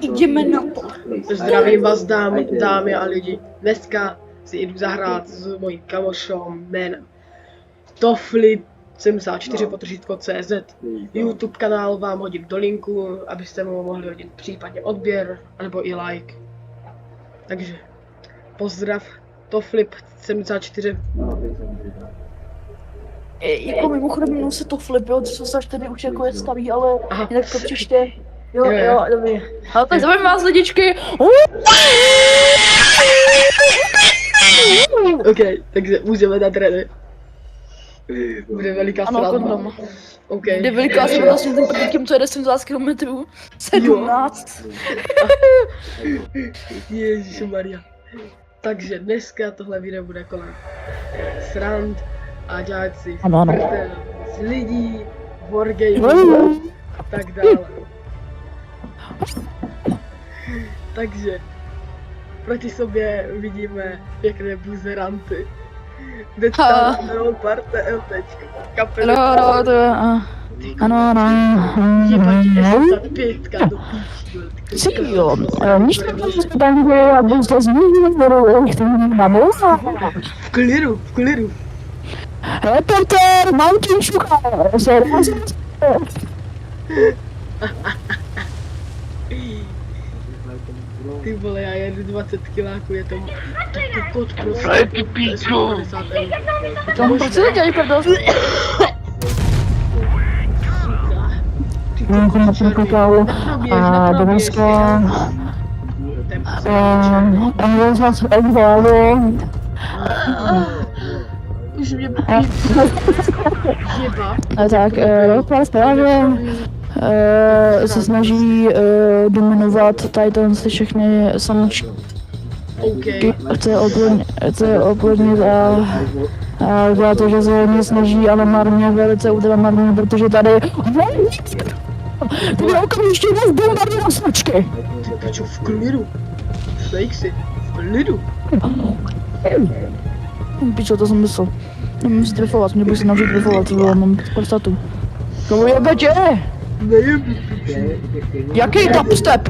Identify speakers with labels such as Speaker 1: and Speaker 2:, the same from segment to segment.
Speaker 1: jdeme na to.
Speaker 2: Zdravím vás dámy a lidi. Dneska si jdu zahrát s mojím kamošem jménem Toflip74_CZ. YouTube kanál vám hodím do linku, abyste mu mohli hodit případně odběr, nebo i like. Takže pozdrav Toflip74.
Speaker 1: Jako mimochodem jenom se to flip, jo, co se tady už jako je staví, ale
Speaker 2: Aha.
Speaker 1: jinak to příště. Jo,
Speaker 2: Jo.
Speaker 1: dobrý. Ale tak zdravím vás lidičky.
Speaker 2: OK, takže můžeme dát ready. Bude veliká
Speaker 1: Ano,
Speaker 2: sranda.
Speaker 1: kondom.
Speaker 2: OK.
Speaker 1: Jde veliká jsem vlastně ten průtím, co jede 17 km. 17.
Speaker 2: Ježišmarja. Takže dneska tohle video bude kolem srand a dělat si
Speaker 1: Ano.
Speaker 2: prdel z lidí, wargaming a tak dále. Takže proti sobě vidíme pěkné buzeranty. Dneska Leoparte LTčko. Kapely.
Speaker 1: Ano.
Speaker 2: Jebati S5 do píči.
Speaker 1: Jo, tam je, aby jste zmínili, který máme.
Speaker 2: V klidu.
Speaker 1: Reporter, Martin Šucha,
Speaker 2: Ty vole, já jedu 20 kiláků, je to kokot prostě.
Speaker 3: Ty píču!
Speaker 1: tam proč se dělají prdel? A dneska
Speaker 2: Už mě jeba.
Speaker 1: tak, Leopard správně se snaží dominovat tady ty všechny samoučky.
Speaker 2: OK.
Speaker 1: Chce oplodnit a dělá to, že se hodně snaží, ale marně, velice marně, protože tady okamžitě nás bombarduje na svačky.
Speaker 2: Ty piču, v klidu. Sejk si, v klidu.
Speaker 1: Pičo, to jsem myslel. Nemůžu si trefovat, mě budu se naučit trefovat, mám prostatu. Komu jebe tě?
Speaker 2: Nejebi.
Speaker 1: Jaký dubstep?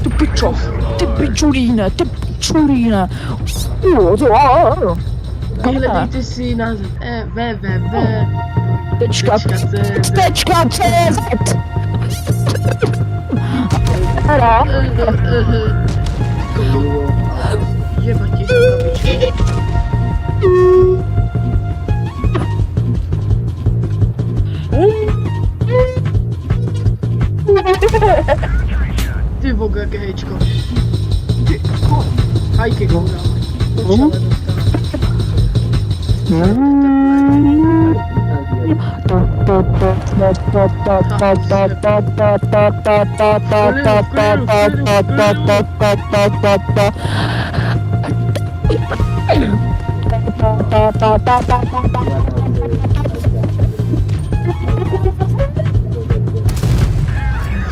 Speaker 1: Ty pičo, ty pičulíne.
Speaker 2: Vyhledejte si název www.
Speaker 1: .cz.
Speaker 2: Jeba ti, piču. Ty voga, jaké hejčko. Ty, hajky, koura.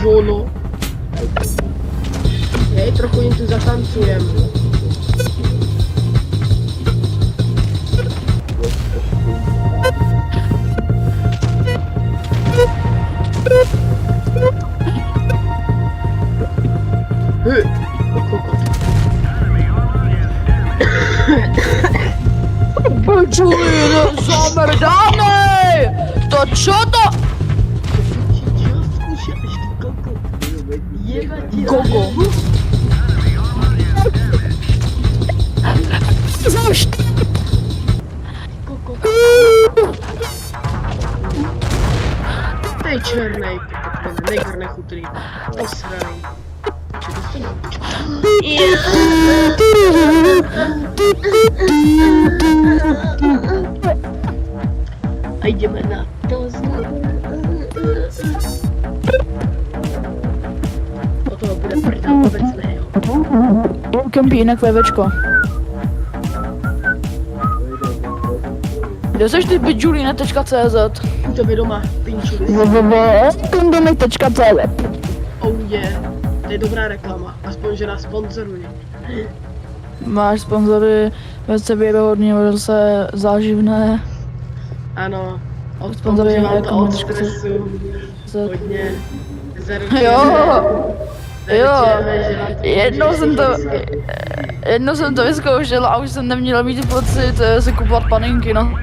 Speaker 2: Žolo. Hej, trochu jim tu zatancujem. Hej, kokot.
Speaker 1: Pičulíne, zamerdánej! To čo to?
Speaker 2: Čo skúšaš, ty kokot? Jeba ti.
Speaker 1: Gogo.
Speaker 2: Kokot. Tej černej, ten negar nechutný. Osraný. Či to stane? A jdeme na to znovu. O toho bude prdel obecného.
Speaker 1: Kempí, jinak vevečko. Kde seš ty bidžulina.cz?
Speaker 2: U tebe doma, pinčuli.
Speaker 1: Kondomy.cz.
Speaker 2: Oh yeah. To je dobrá reklama. Aspoň, že nás sponzoruje.
Speaker 1: Máš sponzory, velice věrohodný, velice záživné.
Speaker 2: Ano. Od
Speaker 1: Sponzory
Speaker 2: používám to
Speaker 1: jako
Speaker 2: od
Speaker 1: Mečka
Speaker 2: stresu.
Speaker 1: Z-
Speaker 2: Hodně.
Speaker 1: Jo!
Speaker 2: Vyčujeme, že vám to
Speaker 1: jednou jsem to vyzkoušela a už jsem neměla mít pocit si kupovat panenky, no.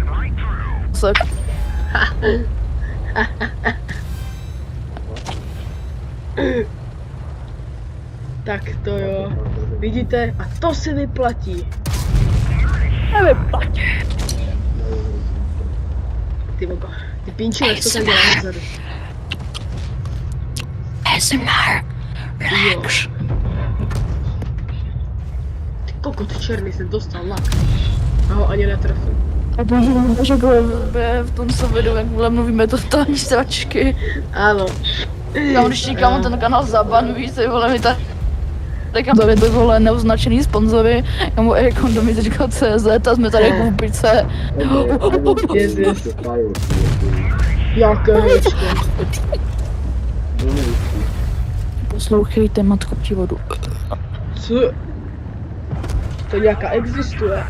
Speaker 2: Tak to jo. Vidíte? A to se vyplatí.
Speaker 1: Nevyplatí.
Speaker 2: Ty vogo. Ty pinčile, co tam děláš vzadu?
Speaker 1: ASMR. Relax.
Speaker 2: Ty kokot černý jsem dostal lak. A ho ani netrefil.
Speaker 1: A to řekl v tom se videu, jak vole mluvíme totální stračky.
Speaker 2: Ano.
Speaker 1: Já když říkám, ten kanál zabanují, ty vole mi tady sponzory, ty vole neoznačený sponzory, já mu ekondomy.cz a jsme tady jako v pice.
Speaker 2: Yes. Jaké hečko.
Speaker 1: Poslouchejte matku přívodu.
Speaker 2: Co? To nějaká existuje.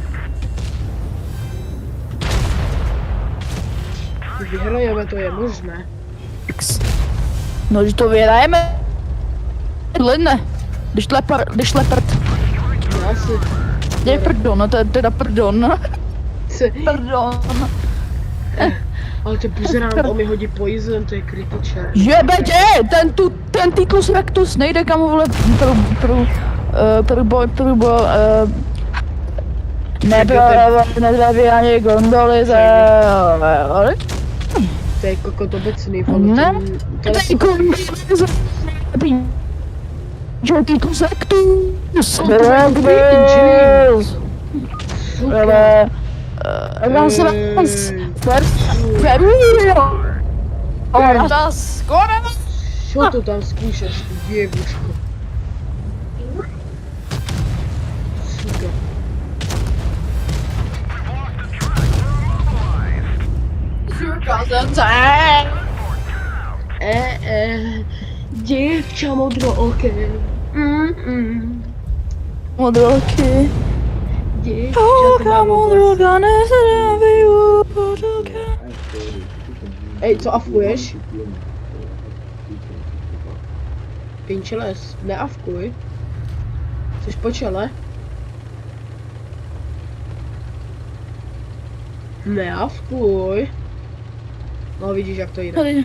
Speaker 2: Když vyhrajeme, to je možné.
Speaker 1: No, když to vyhrajeme, ne. Když leprt.
Speaker 2: Asi.
Speaker 1: Je pardon, no to je teda pardon. Pardon.
Speaker 2: Ale ty buzerán, on mi hodí poison, to je kritičer.
Speaker 1: Jebetě, ten Titus Rectus nejde kam vole nezabírání gondoly ale?
Speaker 2: To je kokot obecný,
Speaker 1: Ne, to je Titus Rectus.
Speaker 2: Co to tam zkoušeš, ty děvuško? Suka. Děvča modrooké.
Speaker 1: Modrooké.
Speaker 2: Děvča modrooká. Ej, co afkuješ? Pinčeles, neafkuj. Jsi po čele? Neafkuj. No vidíš, jak to jde.
Speaker 1: Tady.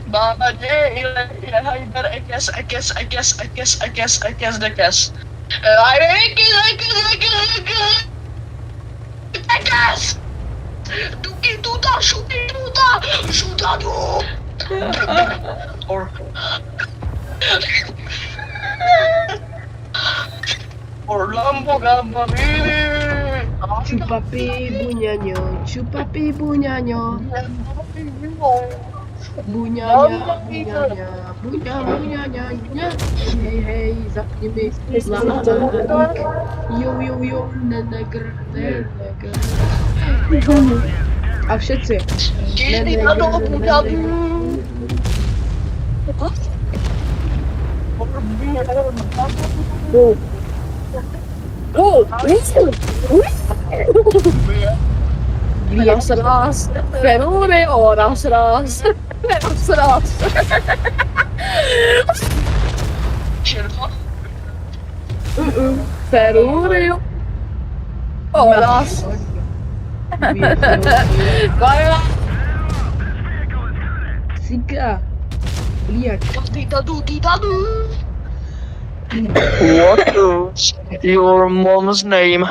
Speaker 1: Baba J, Hyper, Ekes, Šuta, Orlambo Gambari.
Speaker 2: Čupapi buňaňo. Buňaňa. Hej, zapni mi zlatník. Jo, nenegr. A všetci.
Speaker 1: Ras, Ferrari o ras. Ferrari o ras.
Speaker 2: Sika. Liak.
Speaker 3: What is your mom's name?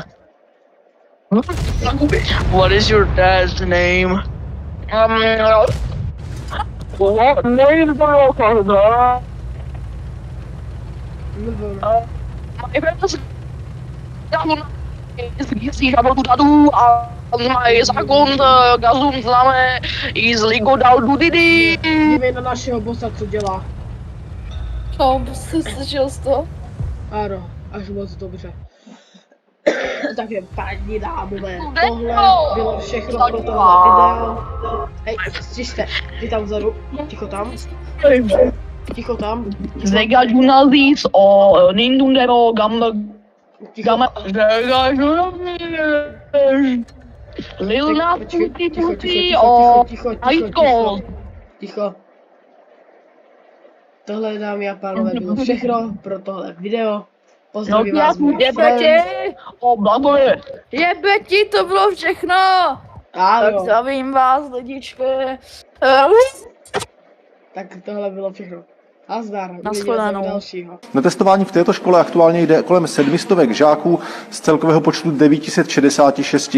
Speaker 3: What is your dad's name? What name is your father? My parents my zakon gazum známe easily go down do didi.
Speaker 2: Dívej na našeho bossa, co dělá.
Speaker 1: No, jsi slyšel z toho?
Speaker 2: Ano, až moc dobře. Takže paní dámové, tohle bylo všechno pro tohle video. Hej, stište, ty tam vzadu, ticho tam.
Speaker 3: Zega Junaldis o Nindundero Gamma.
Speaker 2: Ticho.
Speaker 3: Lil Nas
Speaker 2: Počkej,
Speaker 3: X o High School.
Speaker 2: Ticho. Tohle, dámy a pánové, bylo všechno pro tohle video. Pozdravím
Speaker 3: No,
Speaker 2: vás, můj
Speaker 3: jebe ti! O, blagoje!
Speaker 1: Jebe ti, to bylo všechno! Tak
Speaker 2: jo.
Speaker 1: zdravím vás, lidičky.
Speaker 2: Tak tohle bylo všechno. Nazdar, uvidíme se
Speaker 1: Nashledanou.
Speaker 2: u dalšího.
Speaker 4: Na testování v této škole aktuálně jde kolem 700 žáků z celkového počtu 966.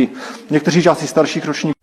Speaker 4: Někteří žáci starších ročníků